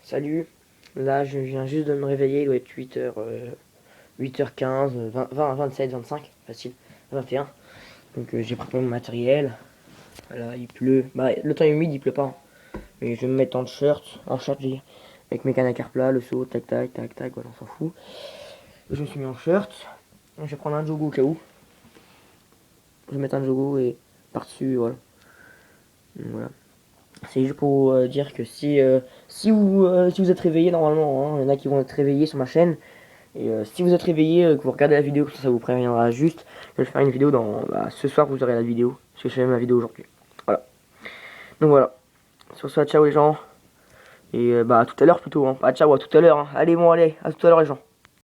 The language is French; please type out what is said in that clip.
Salut, là je viens juste de me réveiller, il doit être 8h, 8h15, 20, 27, 25, facile, 21. Donc j'ai préparé mon matériel, voilà, il pleut, bah le temps est humide, il pleut pas, hein. Mais je vais me mettre en shirt, je veux dire, avec mes cannes à carplat, le seau, tac tac tac tac, voilà, on s'en fout. Je me suis mis en shirt, je vais prendre un jogo au cas où, je vais mettre un jogo et par-dessus, voilà. Donc, voilà. C'est juste pour vous dire que si vous êtes réveillé normalement, hein, il y en a qui vont être réveillés sur ma chaîne. Et si vous êtes réveillé, que vous regardez la vidéo, ça vous préviendra juste. Je vais faire une vidéo ce soir, vous aurez la vidéo. Parce que je fais ma vidéo aujourd'hui. Voilà. Donc voilà. Sur ce, ciao les gens. Et à tout à l'heure plutôt. Hein. Pas ciao, à tout à l'heure. Hein. Allez, bon, allez. À tout à l'heure les gens.